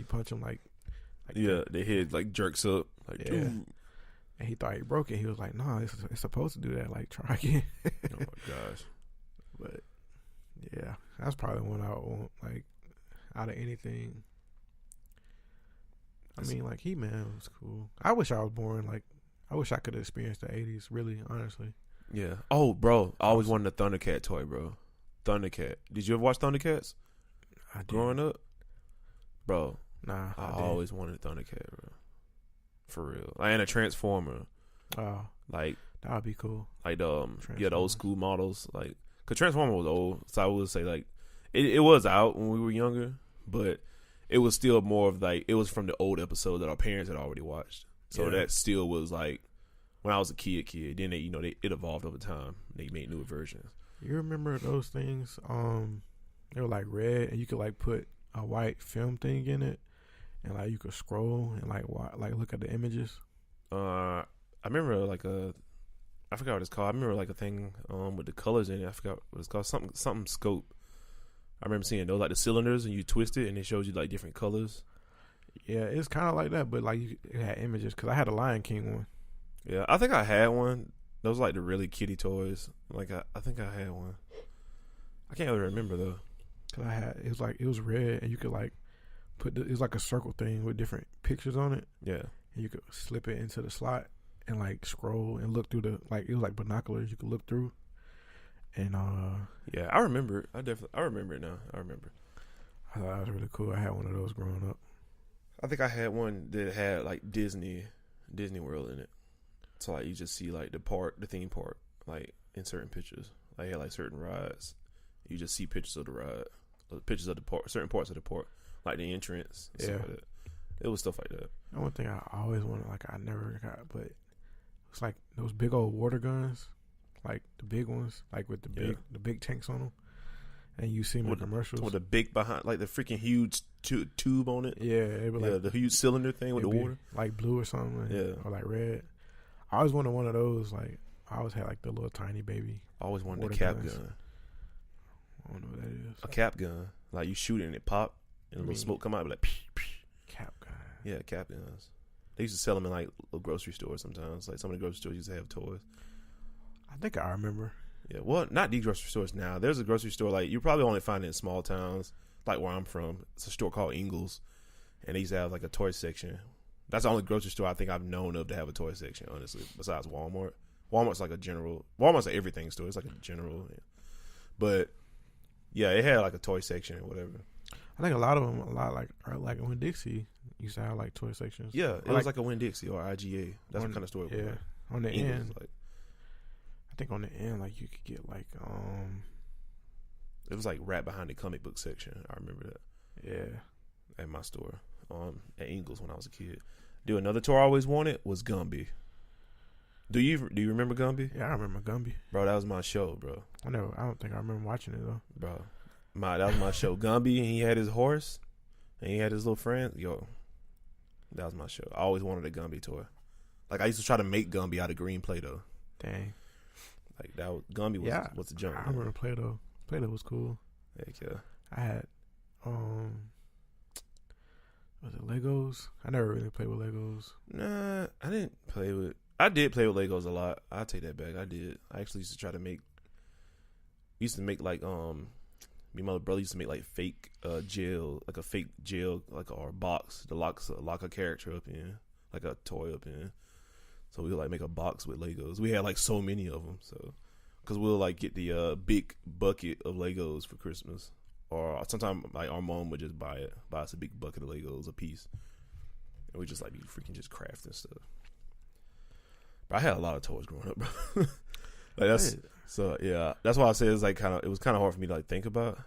you punch him like yeah, the head like jerks up. Like, yeah. dude. And he thought he broke it. He was like, "No, it's supposed to do that. Like, try again." Oh my gosh. But yeah, that's probably one I would want. Like, out of anything, I mean, like He-Man was cool. I wish I was born. Like, I wish I could have experienced the '80s. Really, honestly. Yeah. Oh, bro, I always wanted a Thundercat toy, bro. Thundercat. Did you ever watch Thundercats I did. growing up, bro? Nah, I did. always wanted a Thundercat, bro. For real, like, and a Transformer, Oh, like that would be cool. the old Transformers. school models, like, cause Transformer was old, so I would say like it was out when we were younger, but it was still more of like it was from the old episode that our parents had already watched, so Yeah. that still was like when I was a kid. Then they it evolved over time. They made newer versions. You remember those things? They were like red, and you could like put a white film thing in it, and like you could scroll and like look at the images. I remember like I forgot what it's called. I remember like a thing with the colors in it. I forgot what it's called. Something scope. I remember seeing those like the cylinders, and you twist it, and it shows you like different colors. Yeah, it's kind of like that, but like it had images. Cause I had a Lion King one. Yeah, I think I had one. Those like the really kiddie toys. Like I think I had one. I can't really remember though. Cause it was red, and you could like it was like a circle thing with different pictures on it, Yeah. and you could slip it into the slot and like scroll and look through it was like binoculars you could look through. And Yeah, I remember it. I remember it now. I remember. I thought that was really cool. I had one of those growing up. I think I had one that had like Disney World in it. So like you just see like the theme park, like in certain pictures. Like had like certain rides. You just see pictures of the ride, or pictures of the park, certain parts of the park, like the entrance. And stuff Yeah. like that. It was stuff like that. The one thing I always wanted, like I never got, but it's like those big old water guns, like the big ones, like with the big tanks on them, and you see them in commercials With the big behind, like the freaking huge tube on it. Yeah, it was like the huge cylinder thing with the it'd be water. like blue or something. Yeah. Or like red. I always wanted one of those. Like I always had like the little tiny baby. I always wanted a water cap guns. gun. I don't know what that is. A cap gun. Like you shoot it and it pop and a little smoke come out, be like, psh, psh. Cap gun. Yeah, cap guns. They used to sell them in like little grocery stores sometimes. Like some of the grocery stores used to have toys. I think I remember. Yeah, well, not these grocery stores now. There's a grocery store like you probably only find it in small towns, like where I'm from. It's a store called Ingles, and they used to have like a toy section. That's the only grocery store I think I've known of to have a toy section, honestly. Besides Walmart. Walmart's like a general. Walmart's like everything store. It's like a general. Yeah. But yeah, it had like a toy section or whatever. I think a lot of them, are like when Dixie used to have like toy sections. Yeah, it was like a Winn-Dixie or IGA. That's what kind of store it was. Yeah, on the Ingles, end. like, I think on the end, like you could get like it was like right behind the comic book section. I remember that. Yeah. At my store, at Ingles when I was a kid. Dude, another toy I always wanted was Gumby. Do you remember Gumby? Yeah, I remember Gumby. Bro, that was my show, bro. I don't think I remember watching it though. Bro, that was my show. Gumby, and he had his horse, and he had his little friend. Yo, that was my show. I always wanted a Gumby toy. Like I used to try to make Gumby out of green Play-Doh. Dang. Like Gumby was the junk. I remember Play-Doh. Play-Doh was cool. Heck yeah. I had was it Legos? I never really played with Legos. Nah, I didn't play with. I did play with Legos a lot. I'll take that back. I did. I actually used to try to make. Like me and my brother used to make like fake jail, like a fake jail, like or box to lock a character up in, like a toy up in. So we would like make a box with Legos. We had like so many of them. So because we'll like get the big bucket of Legos for Christmas, or sometimes like our mom would just buy us a big bucket of Legos a piece, and we just like be freaking just crafting stuff. But I had a lot of toys growing up, bro. Like that's so yeah. That's why I say it's like it was kind of hard for me to like think about.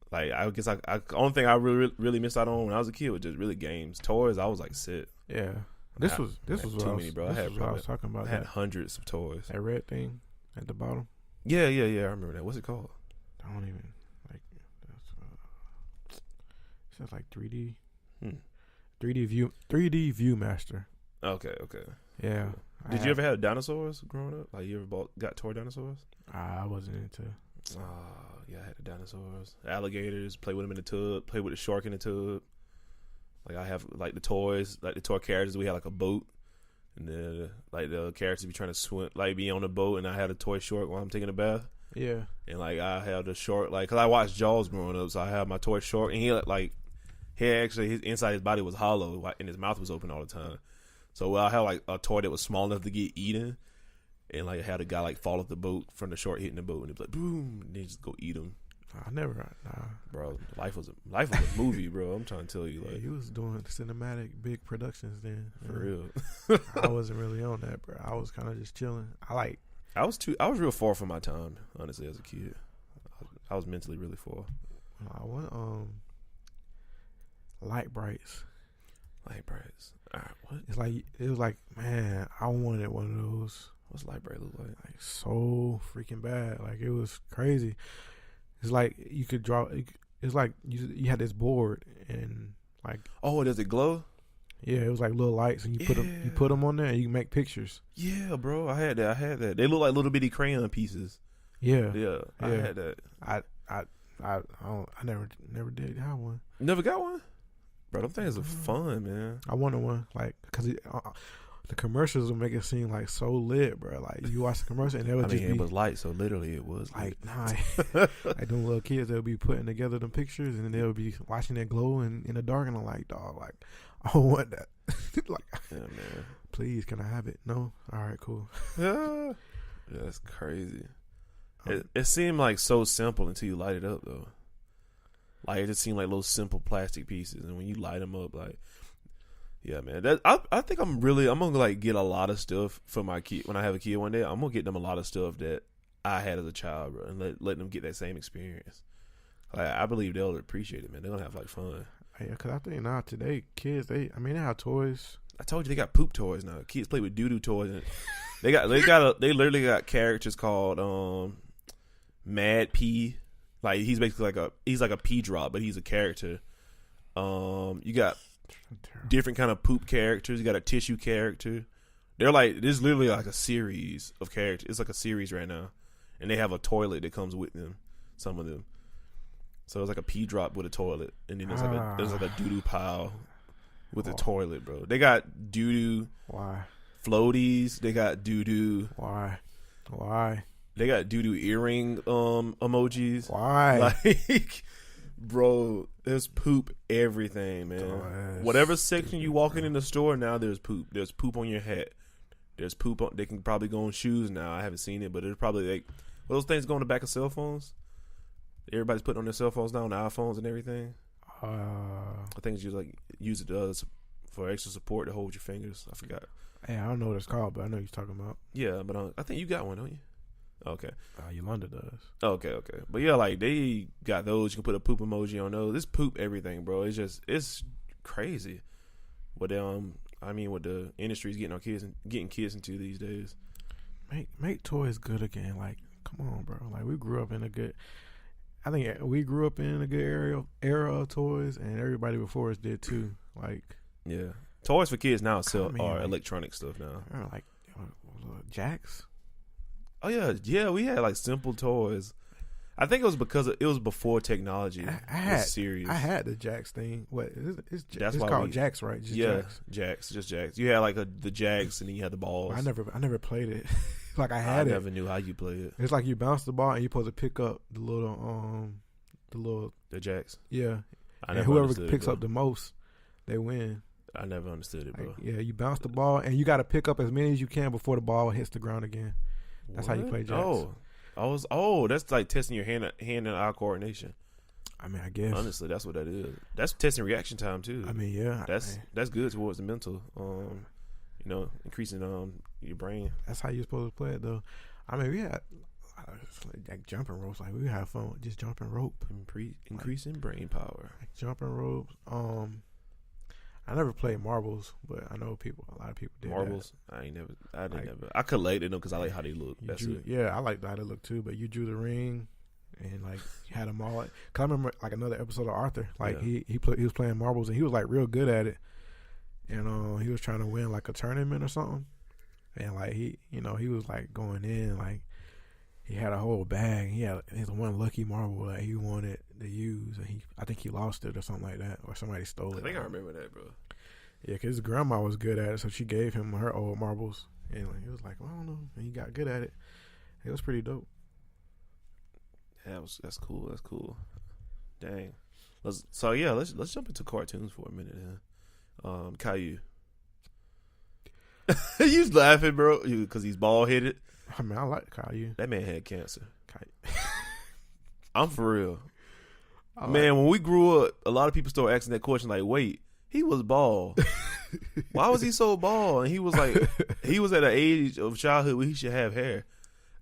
Like I guess I only thing I really missed out on when I was a kid was just really games. Toys I was like set. Yeah. This was too many, bro. I was talking about. I had hundreds of toys. That red thing at the bottom. Yeah. I remember that. What's it called? I don't even like. That's it says like 3D. 3D Viewmaster. Okay. Yeah. Did you ever have dinosaurs growing up? Like you ever got toy dinosaurs? I wasn't into. Oh yeah, I had the dinosaurs, alligators. Play with them in the tub. Play with the shark in the tub. Like I have like the toys, like the toy characters. We had like a boat, and then like the characters be trying to swim, like be on the boat, and I had a toy short while I'm taking a bath. Yeah. And like I had the short, like, cause I watched Jaws growing up, so I had my toy short, and his inside his body was hollow, and his mouth was open all the time. So I had like a toy that was small enough to get eaten, and like had a guy like fall off the boat from the short hitting the boat, and it was like boom, and they just go eat him. Nah. Bro, life was a movie, bro. I'm trying to tell you, like, yeah, he was doing cinematic big productions then. For real. I wasn't really on that, bro. I was kind of just chilling. I was real far from my time, honestly, as a kid. I was mentally really far. I want Light Brights. Light Brights. All right, what? It was like, man, I wanted one of those. What's Light Bright look like? Like so freaking bad. Like it was crazy. It's like you could draw. It's like you had this board and like. Oh, does it glow? Yeah, it was like little lights, and you put them on there, and you can make pictures. Yeah, bro, I had that. They look like little bitty crayon pieces. Yeah, I had that. I never did have one. Never got one, bro. Them things are fun, man. I wanted one, like, cause the commercials would make it seem like so lit, bro. Like you watch the commercial, and it was light, so literally it was like lit. like them little kids, they'll be putting together them pictures, and then they'll be watching it glow in the dark, and I'm like, dog, like I want that. Like, yeah, man. Please, can I have it? No. All right, cool. Yeah, that's crazy. It seemed like so simple until you light it up, though. Like it just seemed like little simple plastic pieces, and when you light them up, like, yeah, man. I think I'm gonna like get a lot of stuff for my kid when I have a kid one day. I'm gonna get them a lot of stuff that I had as a child, bro, and let them get that same experience. Like I believe they'll appreciate it, man. They're gonna have like fun. Yeah, cause I think now today kids, they have toys. I told you they got poop toys now. Kids play with doo doo toys. And they literally got characters called Mad P. Like he's basically like a P drop, but he's a character. You got different kind of poop characters. You got a tissue character. They're like, this is literally like a series of characters. It's like a series right now, and they have a toilet that comes with them. Some of them. So it's like a pee drop with a toilet, and then there's like a doo doo pile with a toilet, bro. They got doo doo. Why? Floaties. They got doo doo. Why? They got doo doo earring emojis. Why? Like, bro, there's poop everything, man. Whatever section you walking in the store now, there's poop. There's poop on your hat. There's poop on. They can probably go on shoes now. I haven't seen it, but there's probably like those things go on the back of cell phones. Everybody's putting on their cell phones now, on the iPhones and everything. I think it's use it for extra support to hold your fingers. I forgot. Hey, I don't know what it's called, but I know what you're talking about. Yeah, but I think you got one, don't you? Okay. Yolanda does. Okay. But yeah, like they got those. You can put a poop emoji on those. It's poop everything, bro. It's crazy. What what the industry's getting kids into these days. Make toys good again. Like, come on, bro. Like we grew up in a good. I think we grew up in a good era of toys, and everybody before us did too. Like, yeah, toys for kids now are electronic stuff now. Like Jacks. Oh yeah. We had like simple toys. I think it was because it was before technology was serious. I had the Jacks thing. What it's That's called Jacks, right? Just Jacks. You had like the Jacks, and then you had the balls. I never played it. Like I never knew how you play it. It's like you bounce the ball and you're supposed to pick up the Jacks. Yeah. And whoever picks up the most, they win. I never understood it, bro. Like, yeah, you bounce the ball and you got to pick up as many as you can before the ball hits the ground again. That's how you play Jacks. That's like testing your hand and eye coordination. I mean, I guess honestly, that's what that is. That's testing reaction time too. I mean, yeah, that's good towards the mental. Increasing your brain. That's how you're supposed to play it, though. I mean, we had like jumping ropes. Like we had fun with just jumping rope, increasing brain power. Like jumping ropes. I never played marbles, but I know a lot of people did marbles. That. I collected them because I like how they look. Yeah, I like how they look too. But you drew the ring, and like you had them all. Cause I remember like another episode of Arthur. Like he was playing marbles and he was like real good at it, and he was trying to win like a tournament or something, and like he was like going in like he had a whole bag. He had his one lucky marble that he wanted to use, and I think he lost it or something like that, or somebody stole it. I think I remember that, bro. Yeah, because his grandma was good at it, so she gave him her old marbles, and like, he was like, well, I don't know, and he got good at it. It was pretty dope. Yeah, that's cool. That's cool. Dang. Let's jump into cartoons for a minute. Caillou. You laughing, bro? Because he's bald headed. I mean, I like Caillou. That man had cancer. I'm for real. Man, when we grew up, a lot of people started asking that question like, wait, he was bald. Why was he so bald? And he was like, he was at an age of childhood where he should have hair.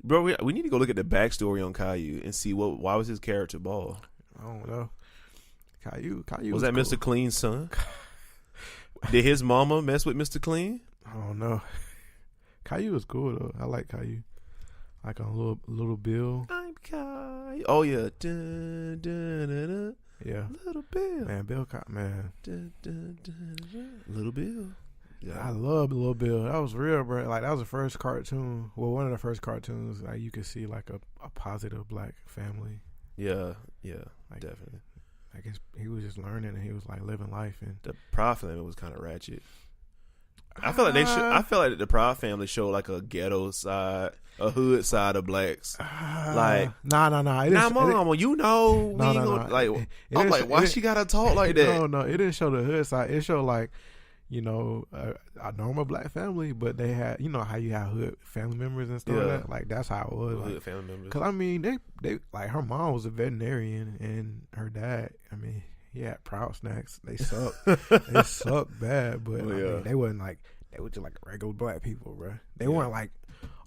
Bro, we need to go look at the backstory on Caillou and see why was his character bald. I don't know. Caillou was that cool. Mr. Clean's son? Did his mama mess with Mr. Clean? I don't know. Caillou was cool though. I like Caillou. Like a little Bill. I'm Caillou. Oh yeah. Dun, dun, dun, dun. Yeah. Little Bill. Man, man. Dun, dun, dun, dun. Little Bill. Yeah. I love Little Bill. That was real, bro. Like that was the first cartoon. Well, one of the first cartoons like you could see like a positive black family. Yeah, like, definitely. I guess he was just learning and he was like living life, and the Proud Family was kind of ratchet. I feel like I feel like the Proud Family showed like a ghetto side, a hood side of blacks. Like nah. Mama, you know, we ain't gonna like. I'm like, why she gotta talk like that? No, it didn't show the hood side. It showed like, you know, a normal black family, but they had, you know, how you have hood family members and stuff like that. Like that's how it was. Hood like, family members. Because I mean, they like her mom was a veterinarian and her dad. I mean, he had Proud Snacks. They suck. They suck bad, but I mean, they wasn't like, they were just like regular black people, bro. They weren't like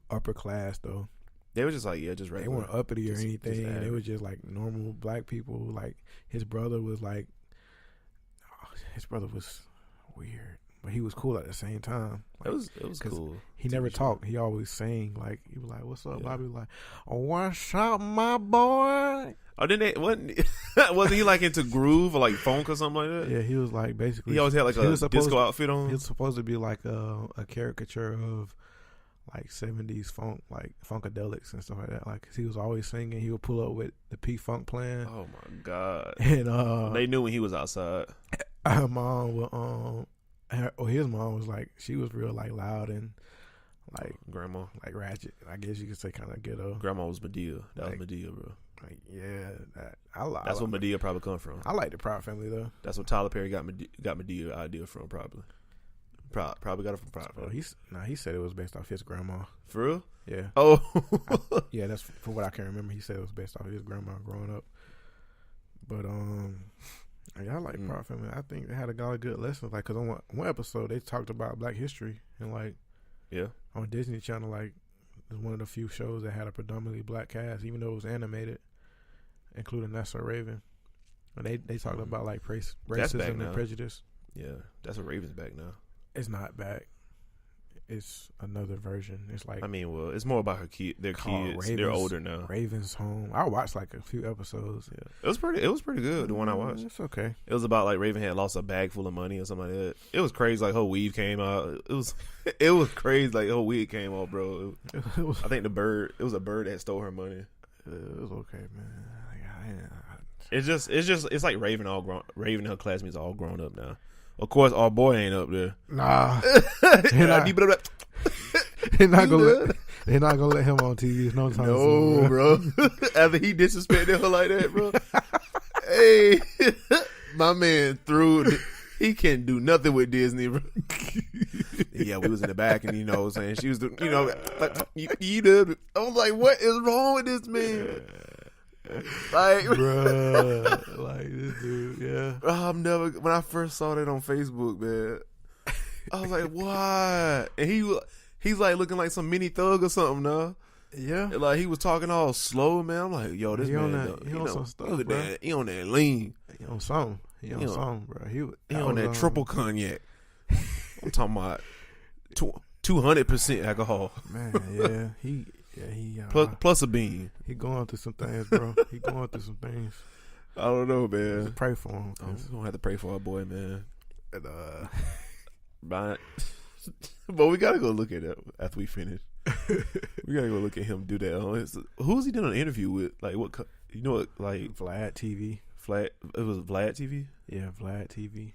upper class though. They were just like just regular. They weren't uppity or anything. They were just like normal black people. Like his brother was like, his brother was weird, but he was cool at the same time. Like, it was cool. He never talked. He always sang. Like he was like, "What's up, Bobby?" Like, "What's up, my boy?" Oh, wasn't he like into groove or like funk or something like that? Yeah, he was like basically. He always had like a disco outfit on. He was supposed to be like a caricature of like 70s funk, like funkadelics and stuff like that. Like he was always singing. He would pull up with the P-Funk playing. Oh my god! And they knew when he was outside. Her mom would, his mom was like, she was real like loud and like grandma, like ratchet. I guess you could say kind of ghetto. Grandma was Medea. That was Medea, bro. Like that's where Medea probably come from. I like the Proud Family though. That's what Tyler Perry got Medea idea from, probably. Probably got it from Proud Family. He said it was based off his grandma. For real? Yeah. Oh. Yeah, that's from what I can remember. He said it was based off his grandma growing up. But I like Proud Family. I think they had a lot of good lessons. Like, cause on one episode they talked about Black history and like, on Disney Channel, like, it's one of the few shows that had a predominantly black cast, even though it was animated, including That's So Raven. And they talked about like racism and prejudice. Yeah, That's what Raven's back now. It's not back. It's another version. It's like, I mean, well, it's more about their kids. They're older now. Raven's Home. I watched like a few episodes. Yeah, it was pretty good. The one I watched. It's okay. It was about like Raven had lost a bag full of money or something like that. It was crazy. Like her weave came out. It was crazy. Like her wig came out, bro. I think it was a bird that stole her money. It was okay, man. It's like Raven and her classmates all grown up now. Of course, our boy ain't up there. Nah, they're not gonna let him on TV. No time soon, bro. After he disrespected her like that, bro. Hey, my man he can't do nothing with Disney, bro. Yeah, we was in the back, and you know what I'm saying, she was doing, you know, like you did. I was like, what is wrong with this man? Like, bruh, like this dude, yeah. When I first saw that on Facebook, man, I was like, what? And he's like looking like some mini thug or something, now. Yeah, and like he was talking all slow, man. I'm like, yo, this man, he on some stuff, bro. He on that lean. He on something. He on something, bro. He on that triple cognac. I'm talking about 200% alcohol. Man, he plus a bean. He going through some things, bro. He going through some things. I don't know, man. Just pray for him. We're gonna have to pray for our boy, man. And, but we gotta go look at it after we finish. We gotta go look at him do that. Who's he done an interview with? Like what? You know what? Like Vlad TV. It was Vlad TV. Yeah, Vlad TV.